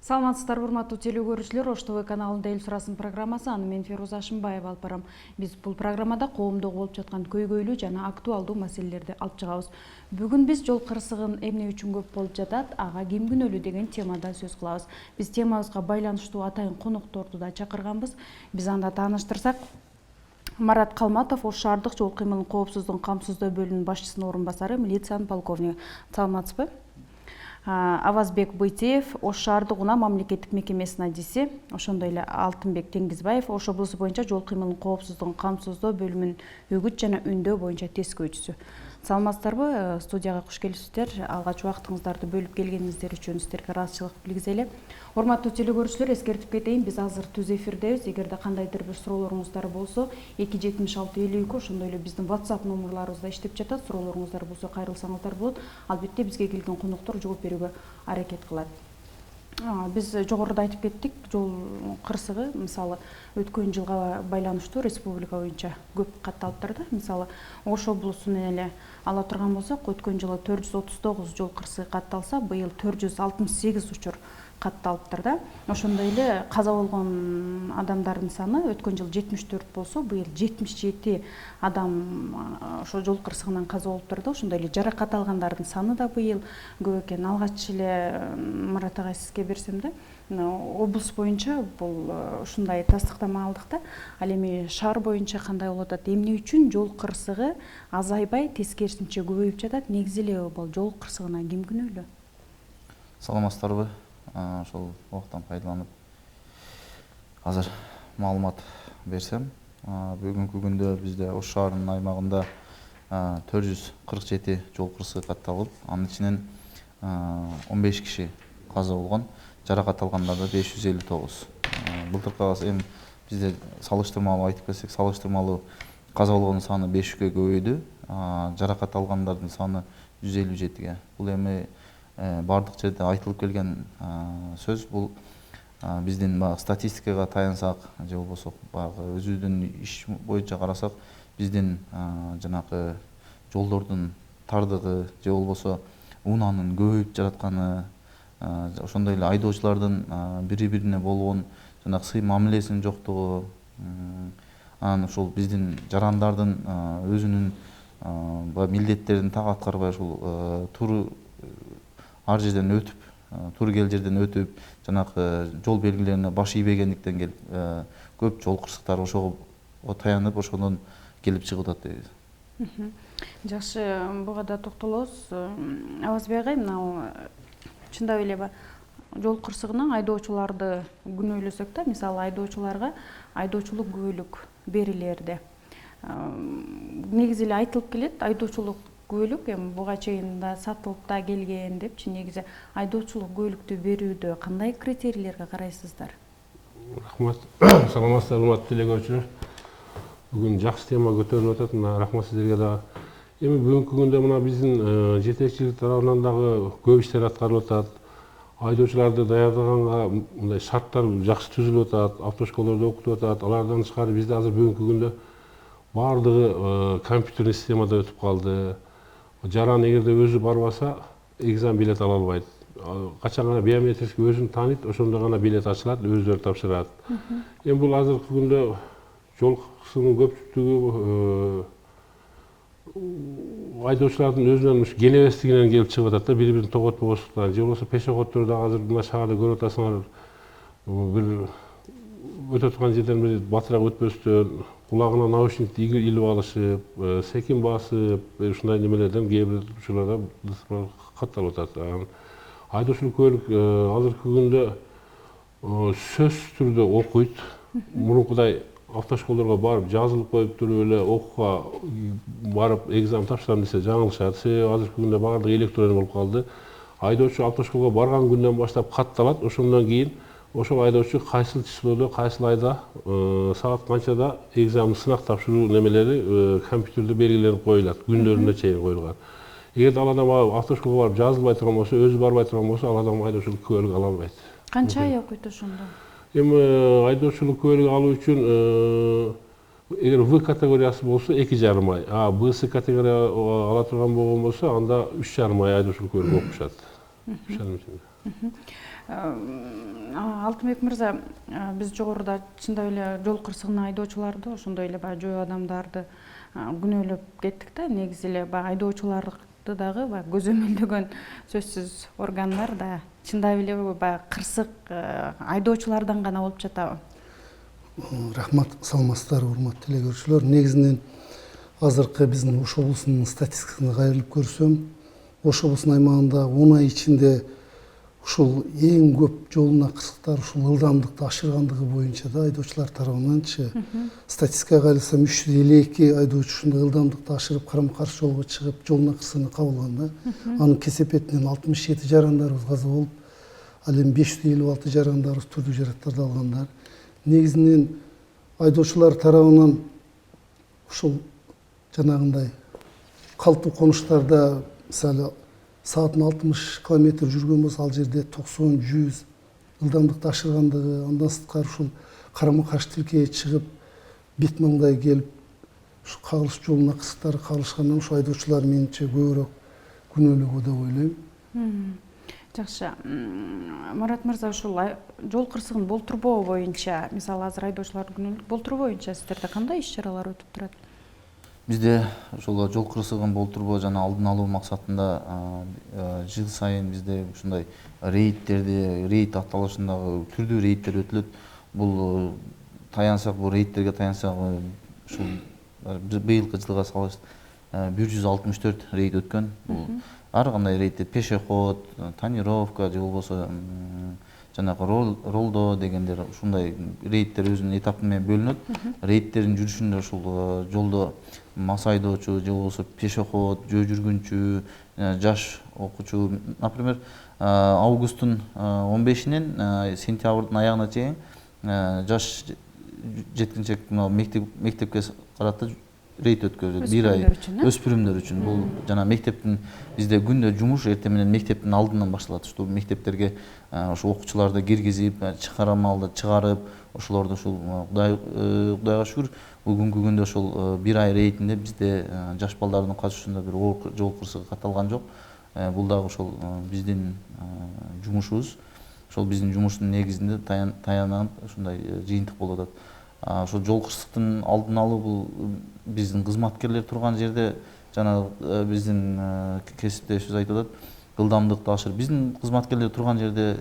Саламатсыздар, урматтуу теле көрүүчүлөр. Ош ТВ каналында эл сурасын программасы, аны мен Фируза Ашымбаева алып барам. Биз бул программада коомдо болуп жаткан көйгөйлүү жана актуалдуу маселелерди алып чыгабыз. Бүгүн биз жол кырсыгын эмне үчүн көп болуп жатат, ага ким күнөөлүү деген темада сөз кылабыз. Биз темабызга байланыштуу атайын конокторду да чакырганбыз. Биз анда тааныштырсак, Марат Калматов, Ош шаардык жол кыймылын коопсуздугун камсыздоо бөлүмүнүн башчысынын орун басары, милициянын полковниги. Саламатсызбы? Авазбек Быйтиев, Ош шаардык унаа мамлекеттик мекемесинин адиси, ошондой эле Алтынбек Теңгизбаев, Ош облусу боюнча жол кыймылын коопсуздугун камсыздоо бөлүмүнүн үгүт жана үндөө боюнча тескөөчүсү. Саламатсыздарбы? Студияга куш келипсиздер. Алгач убактыңыздарды бөлүп келгениңиздер үчүн сиздерге ыраазычылык билгизели. Урматтуу теле көрүүчүлөр, эскертип кетейин, биз азыр түз эфирдебиз. Эгерде кандайдыр бир суроолоруңуздар болсо, 27652 ошондой эле биздин WhatsApp номерларыбыз да иштеп жатат. Суроолоруңуздар болсо кайрылсаңыздар болот. Албетте бизге келген коноктор жооп берүүгө аракет кылат. Биз жогоруда айтып кеттик, жол кырсыгы мисалы өткөн жылга байланыштуу республика боюнча көп катталыптыр да. Мисалы Ош облусунун эле ала турган болсок, өткөн жылы 439 жол кырсыгы катталса, быйыл 468 учур катталыптыр да. Ошондой эле каза болгон адамдардын саны өткөн жыл 74 болсо, быйыл 77 адам ошо жол кырсыгынан каза болуптур да. Ошондой эле жаракат алгандардын саны да быйыл көп экен. Алгач эле Марат агай сизге берсем да, облус боюнча бул ушундай тастыктама алдык да. Ал эми шаар боюнча кандай болуп атат? Эмне үчүн жол кырсыгы азайбай, тескерисинче көбөйүп жатат? Негизи эле бул жол кырсыгына ким күнөөлүү? Саламатсыздарбы? Ошол убакыттан пайдаланып азыр маалымат берсем, бүгүнкү күндө бизде Ош шаарынын аймагында 447 жол кырсыгы катталып, анын ичинен 15 киши каза болгон, жаракат алгандар да 559. Былтыркыга эми бизде салыштырмалуу айтып кетсек, салыштырмалуу каза болгондун саны 5-кө көбөйдү, жаракат алгандардын саны 157-ге. Бул эми бардык жерде айтылып келген сөз. Бул биздин статистикага таянсак же болбосо өзүбүздүн иш боюнча карасак, биздин жанакы жолдордун тардыгы же болбосо унаанын көбөйүп жатканы, ошондой эле айдоочулардын бири-бирине болгон жанакы сый мамилесинин жоктугу, анан ошол биздин жарандардын өзүнүн милдеттерин так аткарбай ошол туура ар жерден өтүп, туура кел жерден өтүп, жанакы жол белгилерине баш ийбегендиктен келип, көп жол кырсыктар ошого таянып, ошондон келип чыгып атат дейбиз. Жакшы, буга да токтолобуз. Авазбек агай, мына чындап эле жол кырсыгынан айдоочуларды күнөөлөсөк да, мисалы айдоочуларга айдоочулук күбөлүк берилерде. Негизи эле айтылып келет, айдоочулук күбөлүк эми буга чейин да сатылып да келген депчи. Негизи айдоочулук күбөлүктү берүүдө кандай критерийлерге карайсыздар? Рахмат. Саламатсыздар, урматтуу теле көрүүчүлөр. Бүгүн жакшы тема көтөрүлүп атат. Рахмат сиздерге дагы. Эми бүгүнкү күндө мына биздин жетекчилик тарабынан дагы көп иштер аткарылып атат. Айдоочуларды даярдаганга мындай шарттар жакшы түзүлүп атат, автошколдордо окутуп атат. Алардан тышкары бизде азыр бүгүнкү күндө баардыгы компьютерный системада өтүп калды. Жаран эгерде өзү барбаса, экзамен билет ала албайт. Качан гана биометрик өзүн тааныйт, ошондо гана билет ачылат, өздөрү тапшырат. Эми бул азыркы күндө жол кырсыгынын көпчүлүгү айдоочулардын өзүнүн келебестигинен келип чыгып атат да, бири-бирин тоготпогондуктан. Же болбосо пешеходдор дагы азыр мына шаарда көрүп атасыңар, бир өтө турган жерден бир батыраак өтпөстөн кулагына наушникти илип алышып, секин басып, ушундай немелерден кээ бир учурларда катталып атат. Айдоочулук күбөлүк азыркы күндө сөзсүз түрдө окуйт. Мурункудай автошколдорго барып жазылып коюп туруп эле окууга барып экзамен тапшырам десе жаңылышат. Себеби азыркы күндө баардыгы электронный болуп калды. Айдоочу автошколго барган күндөн баштап катталат, ошондон кийин ошол айдоочу кайсыл числодо, кайсыл айда, саат канчада экзамен сынак тапшыруу немелери компьютерде белгиленип коюлат, күндөрүнө чейин коюлган. Эгерде ал адам автошколго барып жазылбай турган болсо, өзү барбай турган болсо, ал адам айдоочулук күбөлүк ала албайт. Канча ай окуйт ошондо? Эми айдоочулук күбөлүк алуу үчүн эгер В категориясы болсо 2,5 ай, Б категория ала турган болгон болсо, анда 3,5 ай айдоочулук күбөлүк окушат. Алтынбек мырза, биз жогоруда чындап эле жол кырсыгына айдоочуларды, ошондой эле баягы жөө адамдарды күнөөлөп кеттик да. Негизи эле баягы айдоочуларды дагы баягы көзөмөлдөгөн сөзсүз органдар да чындап эле баягы кырсык айдоочулардан гана болуп жатабы? Рахмат, саламатсыздарбы, урматтуу эле көрүүчүлөр. Негизинен азыркы биздин Ош облусунун статистикасына кайрылып көрсөм, Ош облусунун аймагында 10 ай ичинде ушул эң көп жолуна кырсыктар ушул ылдамдыкты ашыргандыгы боюнча да айдоочулар тарабынанчы статистикага кайрылсам 352 айдоочу ушундай ылдамдыкты ашырып карама каршы жолго чыгып жолуна кырсыгына кабылган да. Анын кесепетинен 67 жарандарыбыз каза болуп, ал эми 556 жарандарыбыз түрдүү жаракаттарды алгандар. Негизинен айдоочулар тарабынан ушул жанагындай калптуу конуштарда мисалы саатына 60 километр жүргөн болсо, ал жерде 90-100 ылдамдыкты ашыргандыгы, андан сырткары ушул карама каршы тилкеге чыгып бет маңдай келип ушу кагылыш жолуна кырсыктары кагылышкандан ушул айдоочулар менимче көбүрөөк күнөөлөгө деп ойлойм. Жакшы. Марат мырза, ушул жол кырсыгын болтурбоо боюнча, мисалы азыр айдоочуларды күнөөлөп болтуруу боюнча сиздерде кандай иш-чаралар өтүп турат? Бизде ошол жол кырсыгын болтурбоо жана алдын алуу максатында жыл сайын бизде ушундай рейд аталышындагы түрдүү рейдтер өтүлөт. Бул таянсак, бул рейдтерге таянсак, ушул быйылкы жылга салыш 164 рейд өткөн. Бул ар кандай рейдтер, пешеход, тонировка же болбосо жанагы ролдо дегендер, ушундай рейдтер өзүнүн этапы менен бөлүнөт. Рейдтердин жүрүшүндө ушул жолдо мас айдоочу же болбосо пешеход, жөө жүргүнчү, жаш окуучу, например, августтун 15-инен сентябрдын аягына чейин жаш жеткинчек мектепке карата рейд өткөрүлөт. 1 ай өспүрүмдөр үчүн. Бул жана мектептин бизде күндө жумуш эртең менен мектептин алдынан башталат. Ушул мектептерге ошо окуучуларды киргизип, чыгарамалды чыгарып, ошолорду ушул Кудайга шүгүр бүгүнкү күндө ошол 1 ай рейдинде бизде жаш балдардын катышуусунда бир оор жол кырсыгы катталган жок. Бул дагы ошол биздин жумушубуз. Ошол биздин жумуштун негизинде таянат ушундай жыйынтык болуп атат. Ошол жол кырсыктын алдын алуу бул биздин кызматкерлер турган жерде жана биздин кесиптешибиз айтып атат, ылдамдыкты ашырып. Биздин кызматкерлер турган жерде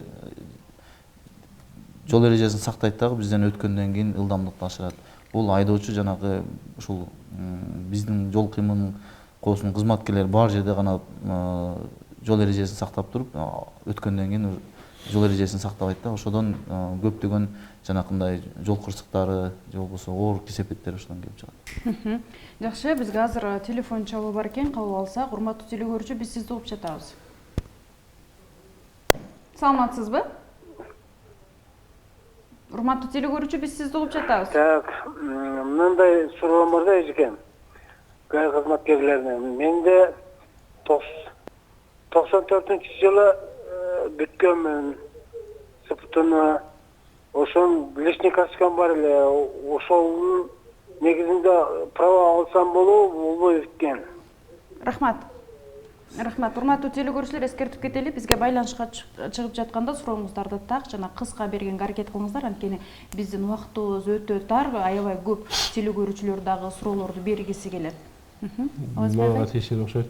жол эрежесин сактайт дагы, бизден өткөндөн кийин ылдамдыкты ашырат. Бул айдоочу жанагы ушул биздин жол кыймылынын коосунун кызматкерлери бар жерде гана жол эрежесин сактап туруп, өткөндөн кийин жол эрежесин сактабайт да. Ошодон көптөгөн жанакындай жол кырсыктары же болбосо оор кесепеттер ошондон келип чыгат. Жакшы, бизге азыр телефон чалуу бар экен, кабыл алсак. Урматтуу телекөрүүчү, биз сизди угуп жатабыз. Саламатсызбы? Урматтуу телекөрүүчү, биз сизди угуп жатабыз. Так, мындай суроом бар да эжекен. Гай кызматкерлеринен. Менде 94-жылы бүткөнмүн. Сыптыны ошон личник ачкан бар эле. Ошол негизинде права алсам болобу, болбойт экен. Рахмат. Урматтуу телекөрүүчүлөр, эскертип кетели, бизге байланышка чыгып жатканда сурооңуздарды так жана кыска бергенге аракет кылыңыздар, анткени биздин убактыбыз өтө тар, аябай көп телекөрүүчүлөр дагы суроолорду бергиси келет. Мага тиешелүү окшойт.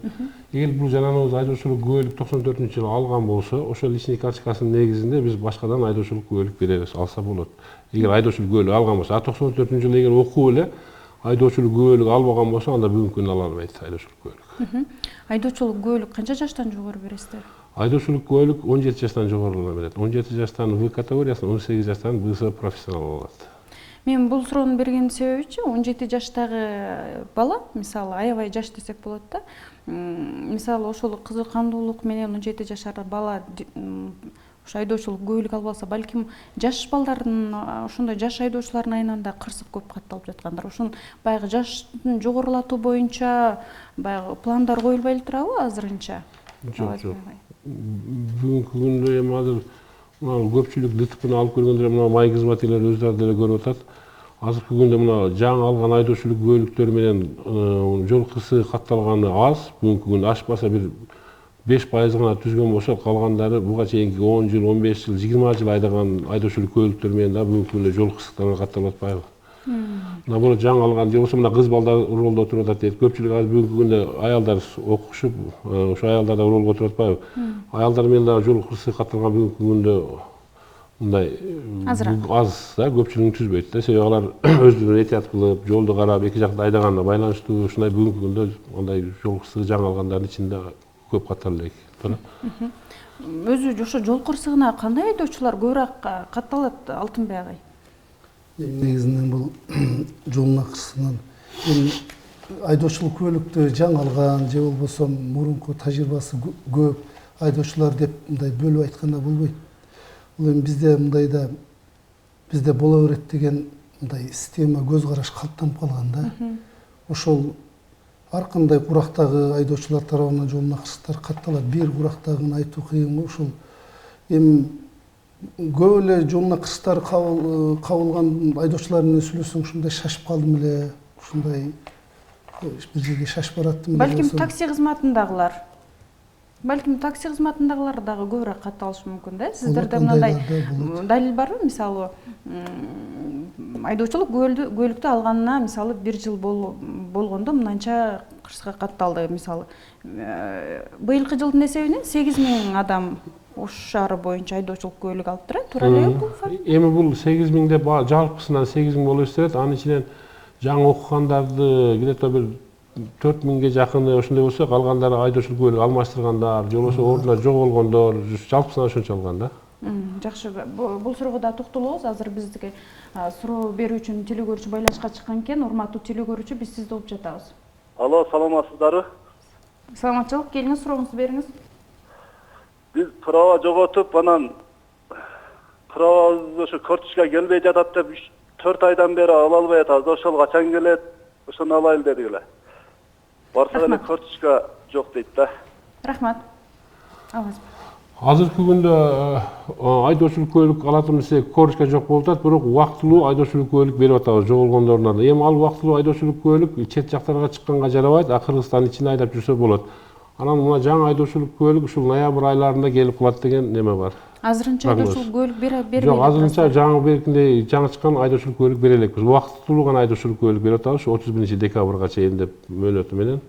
Эгер бул жанагыбыз айдоочулук күбөлүк 94-жылы алган болсо, ошол личник карточкасынын негизинде биз башкадан айдоочулук күбөлүк беребиз, алса болот. Эгер айдоочулук күбөлүк алган болсо, 94-жылы эгер окуп эле айдоочулук күбөлүк албаган болсо, анда бүгүнкү күндө ала албайт айдоочулук күбөлүк. Айдоочулук күбөлүк канча жаштан жогору бересиздер? Айдоочулук күбөлүк 17 жаштан жогоруна берет. 17 жаштан В категориясын, 18 жаштан БС профессионал алат. Мен бул суроону берген себебичи 17 жаштагы бала, мисалы аябай жаш десек болот да. Мисалы ошол кызыккандуулук менен 17 жашар бала ошо айдоочулук күбөлүк алып алса, балким жаш балдардын, ошондой жаш айдоочулардын айынан да кырсык көп катталып жаткандар. Ошон баягы жаштын жогорулатуу боюнча баягы пландар коюлбай эле турабы азырынча? Жок. Бүгүнкү күндө эми азыр көпчүлүк ДТПны алып келгендер мына май кызматкерлери өздөрү деле көрүп атат. Азыркы күндө мына жаңы алган айдоочулук күбөлүктөр менен жол кырсыгы катталганы аз. Бүгүнкү күндө ашпаса бир 5% гана түзгөн болсо, калгандары буга чейинки 10 жыл, 15 жыл, 20 жыл айдаган айдоочулук көлүктөр менен да бүгүнкү күндө жол кырсыктыгына катталып атпайбы? Наоборот, жаңы алган же болбосо мына кыз балдар ролдо отуруп атат дейт. Көпчүлүк азыр бүгүнкү күндө аялдар окушуп, ошо аялдар да ролго отуруп атпайбы? Аялдар менен дагы жол кырсыгы катталган бүгүнкү күндө мындай аз да, көпчүлүгүн түзбөйт да. Себеби алар өздөрү этият кылып, жолду карап, эки жакта айдаганына байланыштуу ушундай бүгүнкү күндө андай жол кырсыгы жаңы алгандардын ичинде көп катталып элек. Өзү ошо жол кырсыгына кандай айдоочулар көбүрөөк катталат, Алтынбек агай? Негизинен бул жол кырсыгынан айдоочулук көлүктү жаңы алган же болбосо мурунку тажрыйбасы көп айдоочулар деп мындай бөлүп айтканда болбойт. Бул эми бизде мындайда бизде боло берет деген мындай система, көз караш калыптанып калган да. Ошол ар кандай курактагы айдоочулар тарабынан жол кырсыктар катталат. Бир курактагын айтуу кыйын. Ошол эми көп эле жол кырсыктары кабылган айдоочулар менен сүйлөшсөң ушундай шашып калдым эле, ушундай бир жерге шашып бараттым. Балким такси кызматындагылар. Балким такси кызматындагылар дагы көбүрөөк катталышы мүмкүн да. Сиздерде мындай далил барбы? Мисалы, айдоочулук көлүктү алганына мисалы 1 жыл болгондо мынанча кырсыгга катталды. Мисалы, быйылкы жылдын эсебинен 8000 адам Ош шаары боюнча айдоочулук көлүк алыптыр, туура элеби бул факт? Эми бул 8000 деп жалпысынан 8000 болуп эстелет. Анын ичинен жаңы окугандарды где-то бир 4000ге жакыны ошондой болсо, калгандары айдоочулук көлүк алмаштыргандар, же болбосо ордуна жоголгондор, жалпысынан ошончо алган да. Жакшы, бул суроого да токтолобуз. Азыр бизге суроо берүү үчүн телекөрүүчү байланышка чыккан экен. Урматтуу телекөрүүчү, биз сизди угуп жатабыз. Алло, саламатсыздарбы? Саламатчылык, келиңиз, сурооңузду бериңиз. Biz prava jogotуп, анан правабыз ошо кортичке келбей жатат деп 4 айдан бери ала албай атабыз. Ошол качан келет? Ошону алайлы дедик эле. Барсак эле кортичка жок дейт да. Рахмат. Алыңыз. Азыркы күндө айдоочулук көлүк алатын десек, кортичка жок болуп атат, бирок убактылуу айдоочулук көлүк берип атабыз жоголгондоруна. Эми ал убактылуу айдоочулук көлүк чет жактарга чыкканга жарабайт, Кыргызстандын ичинде айдап жүрсө болот. Анан мына жаңы айдоочулук көлүк ушул ноябрь айларында келип калат деген неме бар. Азырынча айдоочулук көлүк бербей Жок, азырынча жаңы беркиндей жаңы чыккан айдоочулук көлүк бере элекпиз. Убактылуу гана айдоочулук көлүк берип атабыз 31 декабрга чейин деп мөөнөтү менен.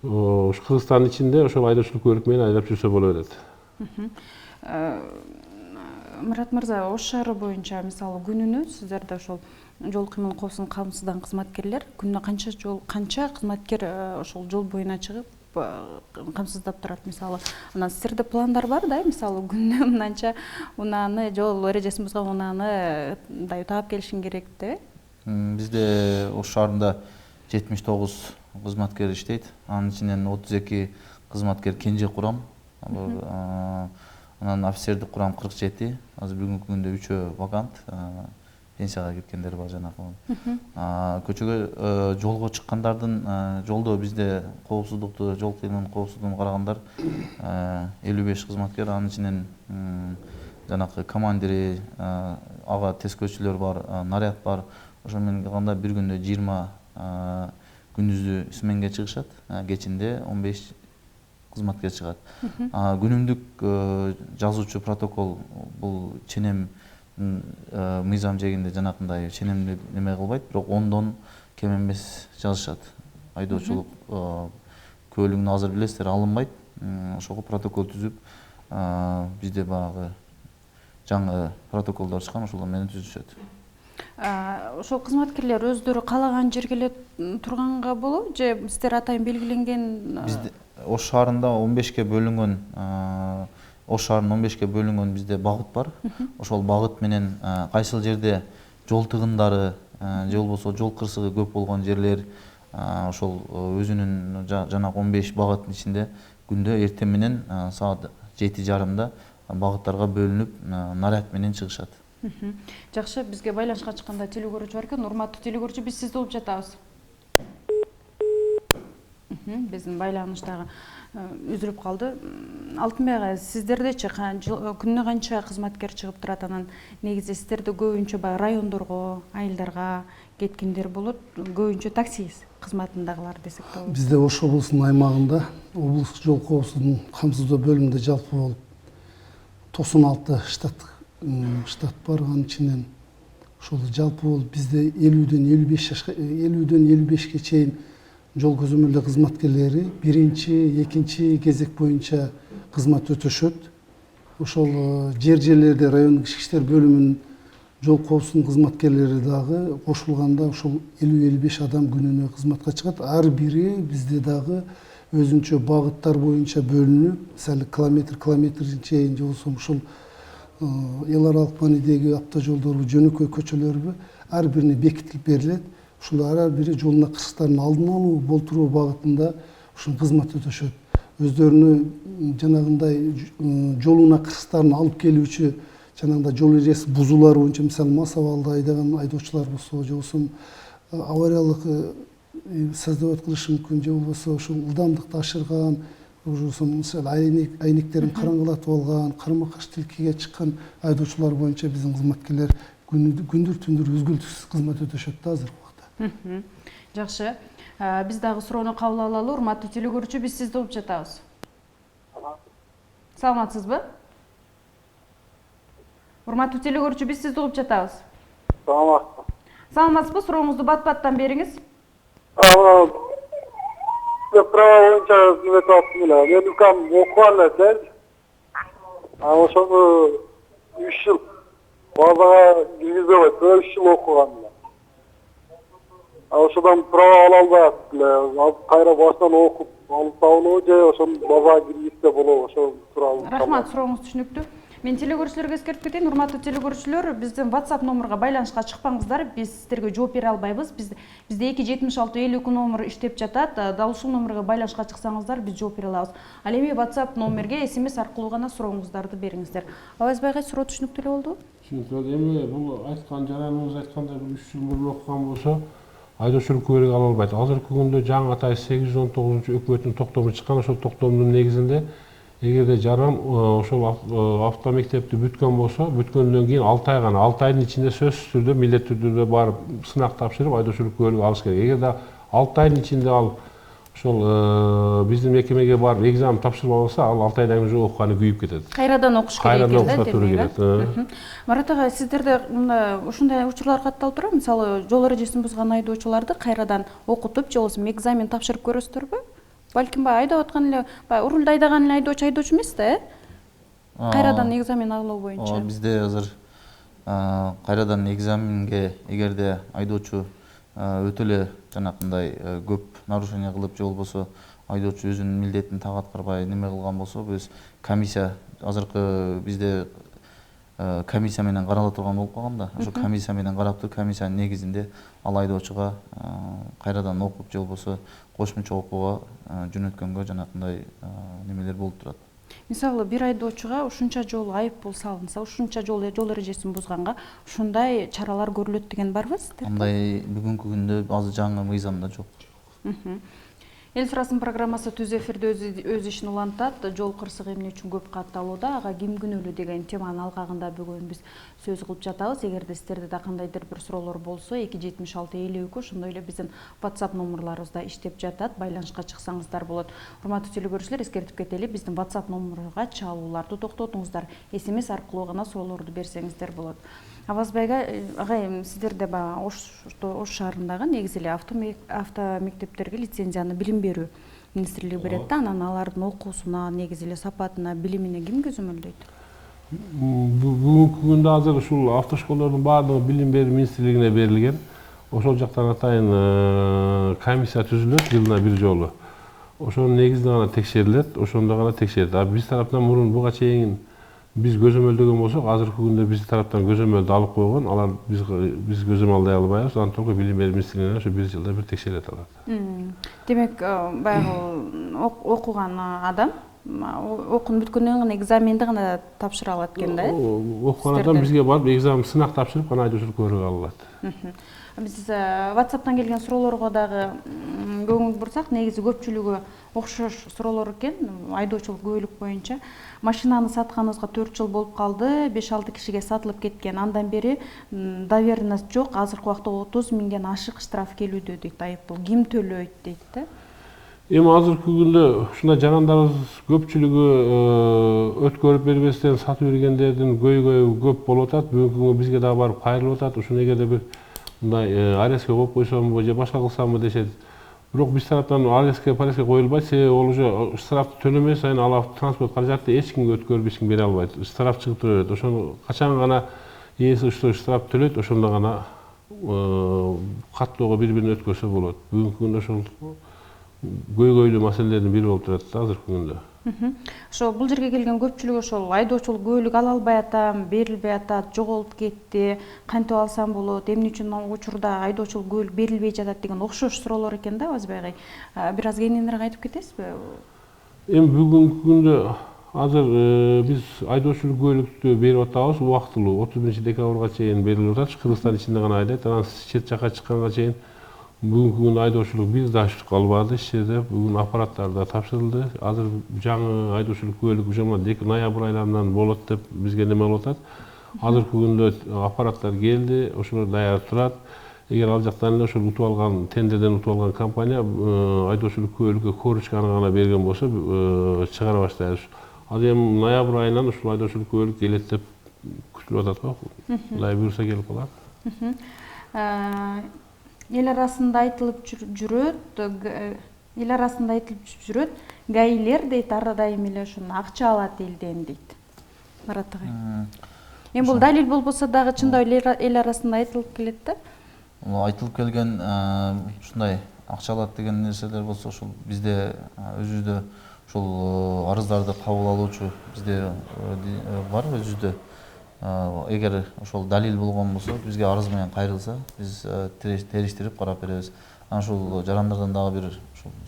Ушу Кыргызстандын ичинде ошол айдоочулук көлүк менен айдап жүрсө боло берет. Мурат мырза, Ош шаары боюнча мисалы күнүнө сиздерде ошол жол кыймыл коопсуздугун камсыздаган кызматкерлер күнүнө канча кызматкер ошол жол боюна чыгып камсыздап турат мисалы. Анан сиздерде пландар бар да, мисалы күнүнө мынанча унааны жол эрежесин бузган унааны мындай таап келишин керек деп. Бизде Ош шаарында 79 кызматкер иштейт. Анын ичинен 32 кызматкер кенже курам. Анан офицердик курам 47. Азыр бүгүнкү күндө 3 вакант. Пенсияга кеткендер бар жанагы. Көчөгө жолго чыккандардын жолдо бизде коопсуздукту, жол кыймылынын коопсуздугун карагандар 55 кызматкер, анын ичинен жанагы командири, ага тескөөчүлөр бар, наряд бар. Ошо менен калганда бир күндө 20 күндүзү сменге чыгышат, кечинде 15 кызматкер чыгат. Күнүмдүк жазуучу протокол бул ченем мыйзам жегинде жанакындай ченемди неме кылбайт, бирок 10дон кем эмес жазышат. Айдоочулук көлүгүн азыр билесиздер алынбайт. Ошого протокол түзүп, бизде баягы жаңы протоколдор чыккан, ошолор менен түзүшөт. Ошол кызматкерлер өздөрү каалаган жерге эле турганга болобу же сиздер атайын белгиленген? Бизде Ош шаарында 15ке бөлүнгөн, Ош шаарынын 15ке бөлүнгөн бизде багыт бар. Ошол багыт менен кайсыл жерде жол тыгындары же болбосо жол кырсыгы көп болгон жерлер, ошол өзүнүн жанагы 15 багыттын ичинде күндө эртең менен саат 7:30 багыттарга бөлүнүп наряд менен чыгышат. Жакшы, бизге байланышка чыкканда телекөрүүчү бар экен. Урматтуу телекөрүүчү, биз сизди угуп жатабыз. Биздин байланыштагы үзүлүп калды. Алтынбек ага, сиздердечи күнүнө канча кызматкер чыгып турат? Анан негизи сиздерде көбүнчө баягы райондорго, айылдарга кеткендер болот. Көбүнчө такси кызматындагылар десек болот. Бизде Ош облусунун аймагында облустук жол коопсуздугун камсыздоо бөлүмүндө жалпы болуп 96 штат бар. Анын ичинен ошол жалпы болуп бизде 50ден 55ке чейин жол көзөмөлдөө кызматкерлери биринчи, экинчи кезек боюнча кызмат өтөшөт. Ошол жерлерде райондук ички иштер бөлүмүнүн жол коопсуздугунун кызматкерлери дагы кошулганда ошол 50-55 адам күнүнө кызматка чыгат. Ар бири бизде дагы өзүнчө багыттар боюнча бөлүнүп, мисалы километр чейин же болбосо ушул эл аралык маанидеги автожолдорбу, жөнөкөй көчөлөрбү ар бирине бекитилип берилет. Ушул ар бири жолуна кырсыктардын алдын алуу, болтуруу багытында ушул кызмат өтөшөт. Өздөрүнү жанагындай жолуна кырсыктарын алып келүүчү жанагындай жол эрежеси бузуулар боюнча, мисалы мас абалда айдаган айдоочулар болсо, же болбосо авариялык создавать кылышы мүмкүн, же болбосо ушул ылдамдыкты ашырган, мисалы айнектерин караңгылатып алган, карма-каршы тилкеге чыккан айдоочулар боюнча биздин кызматкерлер күндүр түндүр үзгүлтүксүз кызмат өтөшөт да азыркы убакта. Жакшы. Биз дагы суроону кабыл алалы. Урматтуу телекөрүүчү, биз сизди угуп жатабыз. Саламатсызбы? Урматтуу телекөрүүчү, биз сизди угуп жатабыз. Саламатсызбы? Сурооңузду бат-баттан бериңиз. Права боюнча кызмат алып эле. Мен укам окуган экен. Ошону 3 жыл базага киргизбей койду. 3 жыл окуган. Ошодан права ала албайт эле. Кайра башынан окуп алып табылабы же ошону базага киргизсе болобу? Ошол тууралуу. Рахмат, сурооңуз түшүнүктүү. Мен телекөрүүчүлөргө эскертип кетейин. Урматтуу телекөрүүчүлөр, биздин WhatsApp номурга байланышка чыкпаңыздар. Биз сиздерге жооп бере албайбыз. Бизде 276-52 номуру иштеп жатат. Дал ушул номурга байланышка чыксаңыздар, биз жооп бере алабыз. Ал эми WhatsApp номерге SMS аркылуу гана сурооңуздарды бериңиздер. Абазбай агай, суроо түшүнүктүү эле болдубу? Түшүнүктүү. Эми бул айткан жараныбыз айткандай 3 жыл мурун окуган болсо, айдоочулук күбөлүк ала албайт. Азыркы күндө жаңы атай 819 өкмөттүн токтому чыккан. Ошол токтомдун негизинде эгерде жаран ошол автомектепти бүткөн болсо, бүткөндөн кийин 6 ай гана, 6 айдын ичинде сөзсүз түрдө милдеттүү түрдө барып сынак тапшырып айдоочулук күбөлүк алыш керек. Эгерде 6 айдын ичинде ал ошол биздин мекемеге барып экзамен тапшырып алса, ал 6 айдан уже окуганы күйүп кетет. Кайрадан окуш керек экен да, окушка туура келет. Марат ага, сиздерде ушундай учурлар катталып турабы? Мисалы, жол эрежесин бузган айдоочуларды кайрадан окутуп, же болбосо экзамен тапшырып көрөсүздөрбү? Балким баягы айдап аткан эле, баягы рулду айдаган эле айдоочу эмес да, кайрадан экзамен алуу боюнча. Бизде азыр кайрадан экзаменге эгерде айдоочу өтө эле жанакындай көп нарушение кылып, же болбосо айдоочу өзүнүн милдетин так аткарбай неме кылган болсо, биз комиссия азыркы бизде комиссия менен карала турган болуп калган да. Ошо комиссия менен карап туруп, комиссиянын негизинде ал айдоочуга кайрадан окуп, же болбосо кошумча окууга жөнөткөнгө жанакындай немелер болуп турат. Мисалы, бир айдоочуга ушунча жолу айыппул салынса, ушунча жол эрежесин бузганга ушундай чаралар көрүлөт деген барбы сиздерде? Андай бүгүнкү күндө азыр жаңы мыйзамда жок. Эл сурасын программасы түз эфирде өз ишин улантат. Жол кырсыгы эмне үчүн көп катталууда, ага ким күнөөлүү деген теманын алкагында бүгүн биз сөз кылып жатабыз. Эгерде сиздерде да кандайдыр бир суроолор болсо, 276-52 ошондой эле биздин WhatsApp номурларыбызда иштеп жатат. Байланышка чыксаңыздар болот. Урматтуу телекөрүүчүлөр, эскертип кетели, биздин WhatsApp номуруга чалууларды токтотуңуздар. SMS аркылуу гана суроолорду берсеңиздер болот. Абазбайга агай, сиздерде баягы Ош шаарындагы негизи эле автомектептерге лицензияны билим берүү министрлиги берет да, анан алардын окуусуна, негизи эле сапатына, билимине ким көзөмөлдөйт? Бүгүнкү күндө азыр ушул автошколдордун баардыгы билим берүү министрлигине берилген. Ошол жактан атайын комиссия түзүлөт жылына бир жолу. Ошонун негизинде гана текшерилет, ошондо гана текшерет. А биз тараптан мурун буга чейин биз көзөмөлдөгөн болсок, азыркы күндө биз тараптан көзөмөлдү алып койгон, алар биз көзөмөл албай албайбыз. Анан только билим берүү министрлигинен ошо бир жылда бир текшерет алат. Демек, баягы окуган адам окуун бүткөндөн кийин экзаменди гана тапшыра алат экен да? Окугандан бизге барып экзамен сынак тапшырып гана айдоочулук көөрүгө ала алат. Биз WhatsApp'тан келген суроолорго дагы көңүл бурсак, негизи көпчүлүгү окшош суроолор экен. Айдоочулук көйлүк боюнча машинаны сатканыбызга 4 жыл болуп калды, 5-6 кишиге сатылып кеткен. Андан бери доверенность жок. Азыркы убакта 30 миңден ашык штраф келүүдө дейт, айыппул. Ким төлөйт дейт да? Эми азыркы күндө ушундай жарандарыбыз көпчүлүгү өткөрүп бербестен сатып бергендердин көйгөйү көп болуп атат. Бүгүнкү күнгө бизге дагы барып кайрылып атат. Ушуну эгерде бир мындай арестке коюп койсомбу же башка кылсамбы дешет. Бирок биз тараптан арестке коюлбайт, себеби ол уже штрафты төлөмөй сайын ал транспорт каражатты эч кимге өткөрүп эч ким бере албайт. Штраф чыгып тура берет. Ошону качан гана ээси ушул штраф төлөйт, ошондо гана каттоого бири-бирин өткөрсө болот. Бүгүнкү күндө ошол көйгөйлүү маселелердин бири болуп турат да азыркы күндө. Ошо бул жерге келген көпчүлүк ошол айдоочулук көйлүк ала албай атам, берилбей атат, жоголуп кетти, кантип алсам болот, эмне үчүн учурда айдоочулук көйлүк берилбей жатат деген окшош суроолор экен да, Азбай агай. Бир аз кеңинирээк айтып кетесизби? Эми бүгүнкү күндө азыр биз айдоочулук көйлүктү берип атабыз, убактылуу 31-декабрга чейин берилип атат. Кыргызстан ичинде гана айдайт, анан чет жака чыкканга чейин бүгүнкү күндө айдоочулук биз да калбады, ич жерде бүгүн аппараттар да тапшырылды. Азыр жаңы айдоочулук көйлүк уже ноябрь айларынан болот деп бизге неме болуп атат. Азыркы күндө аппараттар келди, ошолор даяр турат. Эгер ал жактан эле ошол утуп алган тендерден утуп алган компания айдоочулук көйлүккө корочканы гана берген болсо чыгара баштайбыз. Азыр эми ноябрь айынан ушул айдоочулук көйлүк келет деп күтүлүп атат го. Кудай буйруса келип калат. Эл арасында айтылып жүрөт, гаилер дейт, ар дайым эле ушуну акча алат элден дейт. Марат агай. Эми бул далил болбосо дагы чындап эл арасында айтылып келет да? Айтылып келген ушундай акча алат деген нерселер болсо, ошол бизде өзүбүздө ушул арыздарды кабыл алуучу бизде бар өзүбүздө. Эгер ошол далил болгон болсо, бизге арыз менен кайрылса, биз териштирип карап беребиз. Анан ушул жарандардан дагы бир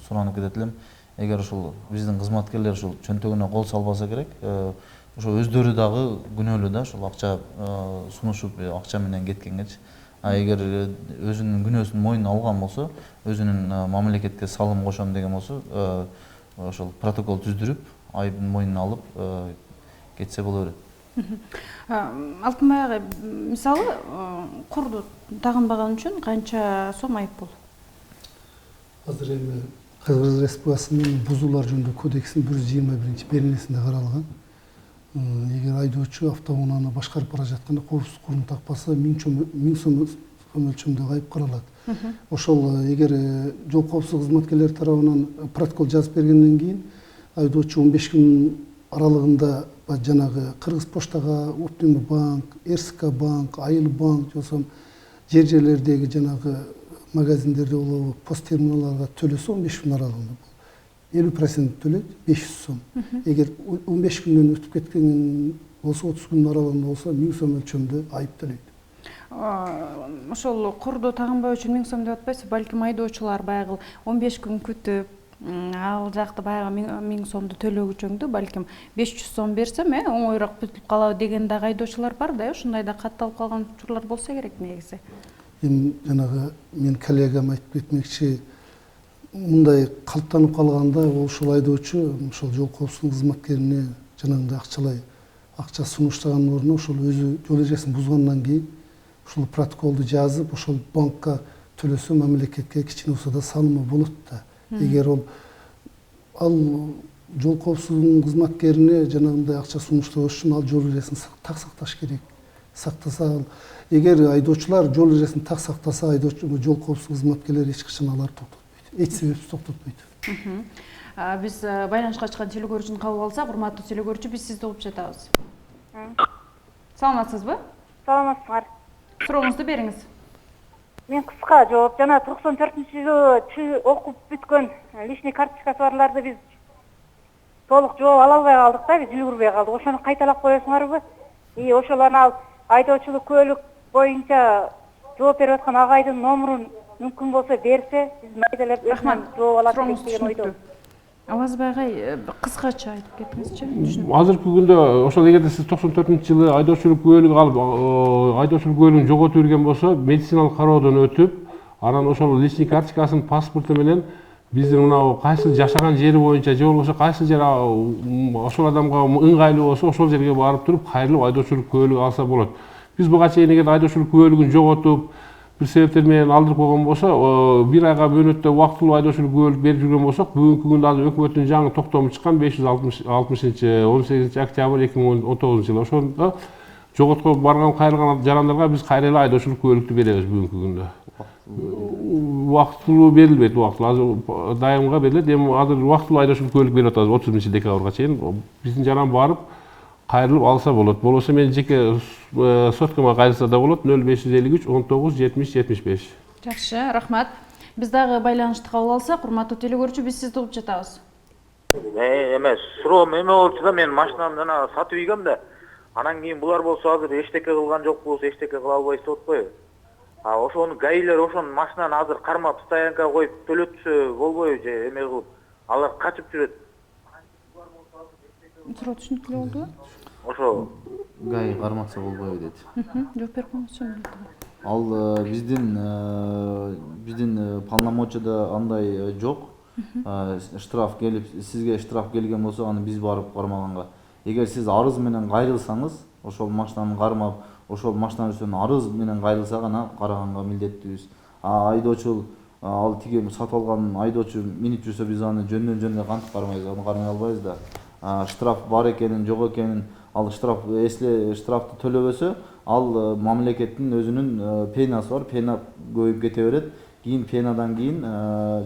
суранып кетет элем. Эгер ушул биздин кызматкерлер ушул чөнтөгүнө кол салбаса керек, ошо өздөрү дагы күнөөлүү да, ушул акча сунушуп, акча менен кеткенгечи. Эгер өзүнүн күнөөсүн мойнуна алган болсо, өзүнүн мамлекетке салым кошом деген болсо, ошол протокол түздүрүп, айыбын мойнуна алып кетсе боло берет. Алтынбай агай, мисалы, курду тагынбаган үчүн канча сом айыппул? Азыр эми Кыргыз Республикасынын бузуулар жөнүндө кодексинин 121-беренесинде каралган. Эгер айдоочу автоунааны башкарып бара жатканда коопсуздук курдун такпаса 1000 сом өлчөмдөгү айып каралат. Ошол эгер жол коопсуздук кызматкерлери тарабынан протокол жазып бергенден кийин айдоочу 15 күн аралыгында жанагы Кыргыз поштага, Оптимум банк, РСК банк, Айыл банк, жосом жерлердеги жанагы магазиндерде болобу, пост терминалдарга төлөсө 15 күн аралыгында 50% төлөйт, 500 сом. Эгер 15 күндөн өтүп кеткен болсо, 30 күн аралыгында болсо 1000 сом өлчөмдө айып төлөйт. Ошол курду тагынбоо үчүн 1000 сом деп атпайсызбы? Балким айдоочулар баягы 15 күн күтүп, ал жакта баягы 1000 сомду төлөгүчөңдү балким 500 сом берсем, оңоюраак бүтүп калабы деген дагы айдоочулар бар да, ушундай да катталып калган учурлар болсо керек негизи. Эми жанагы мен коллегам айтып кетмекчи, мындай калыптанып калганда ошол айдоочу ошол жол коопсуздук кызматкерине жанагындай акча сунуштагандын ордуна ошол өзү жол эрежесин бузгандан кийин ушул протоколду жазып, ошол банкка төлөсө мамлекетке кичине болсо да салымы болот да. Эгер ал жол коопсуздугунун кызматкерине жанагындай акча сунуштабаш үчүн ал жол эрежесин так сакташ керек. Сактаса ал, эгер айдоочулар жол эрежесин так сактаса, айдоочу жол коопсуздук кызматкерлери эч качан аларды токтотпойт. Эч себепсиз токтотпойт. Биз байланышка чыккан телекөрүүчүнү кабыл алсак, урматтуу телекөрүүчү, биз сизди угуп жатабыз. Саламатсызбы? Саламатсыңар. Сурооңузду бериңиз. Мен кыска жооп, жана 94-жылы окуп бүткөн личный карточкасы барларды биз толук жооп ала албай калдык да, биз үлгүрбөй калдык. Ошону кайталап коесуңарбы? Ошолорун ал айдоочулук көйлүк боюнча жооп берип аткан агайдын номурун мүмкүн болсо берсе, биз майдалап өзүнөн жооп алат деген ойдо. Авазбай агай, кыскача айтып кетиңизчи. Азыркы күндө ошол эгерде сиз 94-жылы айдоочулук күбөлүгү алып, айдоочулук күбөлүгүн жоготуп жүргөн болсо, медициналык кароодон өтүп, анан ошол личный карточкасын, паспорту менен биздин мына кайсы жашаган жери боюнча же болбосо кайсы жер ошол адамга ыңгайлуу болсо, ошол жерге барып туруп кайрылып айдоочулук күбөлүгү алса болот. Биз буга чейин эгер айдоочулук күбөлүгүн жоготуп, бир себептер менен алдырып койгон болсо, бир айга мөөнөттө убактылуу айдоочулук күбөлүк берип жүргөн болсок, бүгүнкү күндө азыр өкмөттүн жаңы токтому чыккан 560-18 октябрь 2019 жылы. Ошондо жоготкоп барган, кайрылган жарандарга биз кайра эле айдоочулук күбөлүктү беребиз бүгүнкү күндө. Убактылуу берилбейт, убактылуу азыр дайымга берилет. Эми азыр убактылуу айдоочулук күбөлүк берип атабыз 30-декабрга чейин. Биздин жаран барып кайрылып алса болот. Болбосо мен жеке соткама кайрылса да болот. 0553 19 70 75. Жакшы, рахмат. Биз дагы байланышты кабыл алсак, урматтуу телекөрүүчү, биз сизди угуп жатабыз. Эме суроом эме болчу да, мен машинамды жана сатып ийгем да. Анан кийин булар болсо азыр эчтеке кылган жокпуз, эчтеке кыла албайбыз деп атпайбы? Ошону гаилер ошонун машинаны азыр кармап стоянкага коюп төлөтсө болбойбу же эме кылып, алар качып жүрөт. Суроо түшүнүктүү болдубу? Ошо ГАИ карматса болбойбу дейт. Жооп берип коңузчу. Ал биздин полномочияда андай жок. Штраф келип, сизге штраф келген болсо, аны биз барып кармаганга. Эгер сиз арыз менен кайрылсаңыз, ошол машинаны кармап, ошол машина үстүнөн арыз менен кайрылсак, ана караганга милдеттүүбүз. Айдоочу ал тиги сатып алган айдоочу минип жүрсө, биз аны жөндөн кантип кармайбыз, аны кармай албайбыз да. Штраф бар экенин, жок экенин, ал штрафты төлөбөсө, ал мамлекеттин өзүнүн пенасы бар, пена көбөйүп кете берет. Кийин пенадан кийин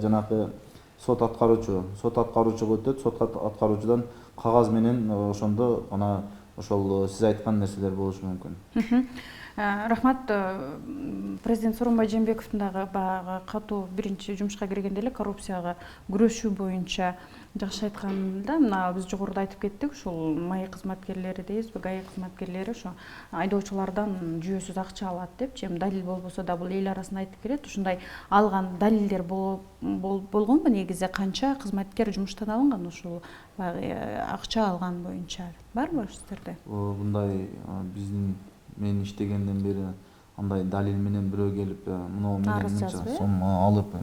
жанагы сот аткаруучуга өтөт, сот аткаруучудан кагаз менен ошондо ана ошол сиз айткан нерселер болушу мүмкүн. Рахмат. Президент Сооронбай Жээнбековдун дагы баягы катуу биринчи жумушка киргенде эле коррупцияга күрөшүү боюнча жакшы айтканда, мына биз жогоруда айтып кеттик, ушул МАИ кызматкерлери дейбизби, ГАИ кызматкерлери ошо айдоочулардан жүйөсүз акча алат депчи. Эми далил болбосо да бул эл арасында айтып келет. Ушундай алган далилдер болгонбу негизи, канча кызматкер жумуштан алынган ушул акча алган боюнча? Барбы сиздерде? Мындай мен иштегенден бери андай далил менен бирөө келип, мына менен мынча сом алып,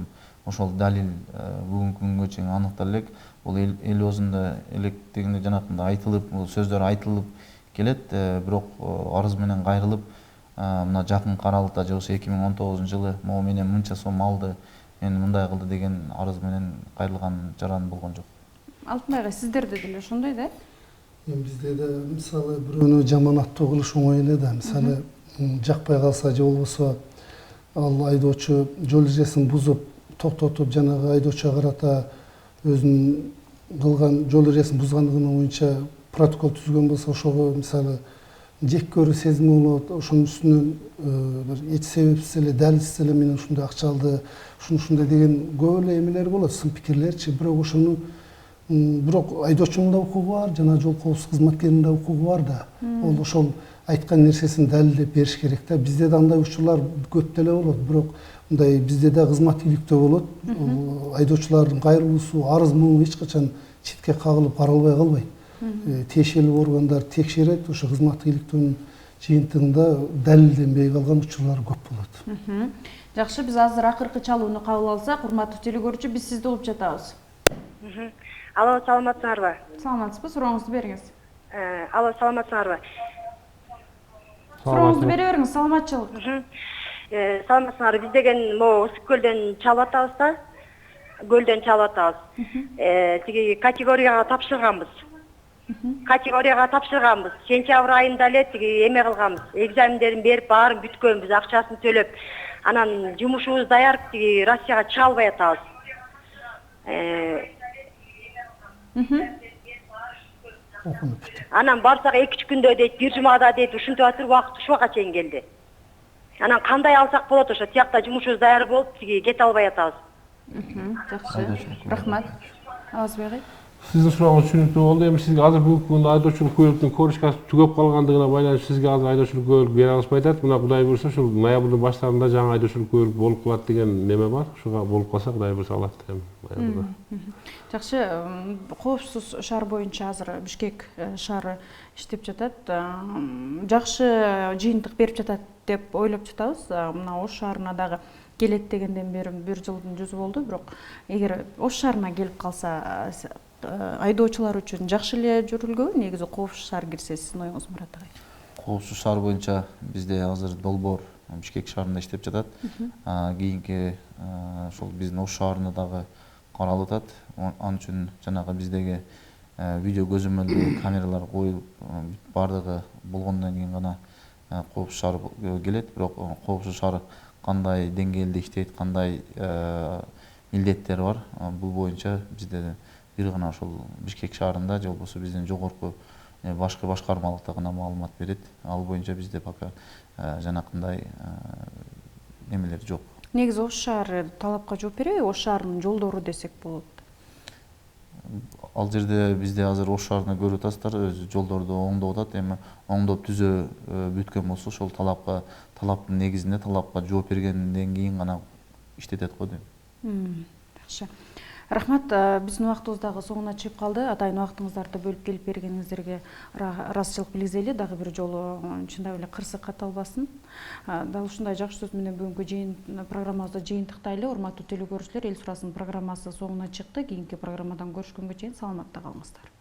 ошол далил бүгүнкү күнгө чейин аныктала элек. Бул эл өзүндө элек дегенде жанакындай айтылып, бул сөздөр айтылып келет, бирок арыз менен кайрылып, мына жакын каралыкта же болбосо 2019 жылы могу менен мынча сом алды, мен мындай кылды деген арыз менен кайрылган жаран болгон жок. Алтынбай агай, сиздерде деле ошондой да? Бизде да мисалы бирөөнү жаманаттуу кылыш оңой эле да. Мисалы жакпай калса же болбосо ал айдоочу жол эрежесин бузуп, токтотуп, жанагы айдоочуга карата өзүнүн кылган жол эрежесин бузгандыгы боюнча протокол түзгөн болсо, ошого мисалы жек көрүү сезими болот. Ошонун үстүнөн бир эч себепсиз эле, далилсиз эле менен ушундай акча алды, ушундай деген көп эле эмелер болот, сын пикирлерчи. Бирок айдоочунун да укугу бар, жана жол коопсуздук кызматкеринин да укугу бар да. Ол ошол айткан нерсесин далилдеп бериш керек да. Бизде да андай учурлар көп деле болот, бирок мындай бизде да кызмат иликтөө болот. Айдоочулардын кайрылуусу, арыз муңу эч качан четке кагылып каралбай калбайт. Тиешелүү органдар текшерет, ошо кызматтык иликтөөнүн жыйынтыгында далилденбей калган учурлар көп болот. Жакшы, биз азыр акыркы чалууну кабыл алсак, урматтуу телекөрүүчү, биз сизди угуп жатабыз. Алло, саламатсыңарбы? Саламатсызбы? Сурооңузду бериңиз. Алло, саламатсыңарбы? Сурооңузду бере бериңиз, саламатчылык. Саламатсыңарбы? Биз деген могу Ысык көлдөн чалып атабыз да. Көлдөн чалып атабыз. Тиги категорияга тапшырганбыз. Сентябрь айында эле тиги эме кылганбыз. Экзамендерин берип, баарын бүткөнбүз, акчасын төлөп. Анан жумушубуз даяр, тиги Россияга чыга албай атабыз. Анан барсак 2-3 күндө дейт, бир жумада дейт, ушинтип атыр, убакыт ушуга чейин келди. Анан кандай алсак болот, ошо тиякта жумушубуз даяр болуп, тиги кете албай атабыз. Жакшы. Рахмат. Авазбай агай. Сиздин сурооңуз түшүнүктүү болду. Эми сизге азыр бүгүнкү күндө айдоочулук көлүктүн корочкасы түгөп калгандыгына байланыштуу сизге азыр айдоочулук көлүк бере алышпай атат. Мына Кудай буюрса ушул ноябрдын баштарында жаңы айдоочулук көлүк болуп калат деген неме бар. Ушуга болуп калса Кудай буюрса алат эми ноябрда. Жакшы, коопсуз шаар боюнча азыр Бишкек шаары иштеп жатат. Жакшы жыйынтык берип жатат деп ойлоп жатабыз. Мына Ош шаарына дагы келет дегенден бери 1 жылдын жүзү болду, бирок эгер Ош шаарына келип калса айдоочулар үчүн жакшы эле жүрүлгөнбү? Негизи коопсуз шаар кирсе сиздин оюңуз, Мурат агай? Коопсуз шаар боюнча бизде азыр долбоор Бишкек шаарында иштеп жатат. Кийинки ошол биздин Ош шаарында дагы каралып атат. Ал үчүн жанагы биздеги видео көзөмөлдүү камералар коюп баардыгы болгондон кийин гана коопсуз шаар келет. Бирок коопсуз шаар кандай деңгээлде иштейт, кандай милдеттери бар, бул боюнча бизде бир гана ошол Бишкек шаарында же болбосо биздин жогорку башкы башкармалыкта гана маалымат берет. Ал боюнча бизде пока жанакындай немелер жок. Негизи Ош шаары талапка жооп береби? Ош шаарынын жолдору десек болот. Ал жерде бизде азыр Ош шаарында көрүп атасыздар, өзү жолдорду оңдоп атат. Эми оңдоп түзө бүткөн болсо ошол талаптын негизинде талапка жооп бергенден кийин гана иштетет го дейм. Жакшы. Рахмат, биздин убактыбыз дагы соңуна чыгып калды. Атайын убактыңыздарды бөлүп келип бергениңиздерге ыраазычылык билгизели. Дагы бир жолу чындап эле кырсык катталбасын. Дал ушундай жакшы сөз менен бүгүнкү программабызды жыйынтыктайлы. Урматтуу телекөрүүчүлөр, Эл сурасын программасы соңуна чыкты. Кийинки программадан көрүшкөнгө чейин саламатта калыңыздар.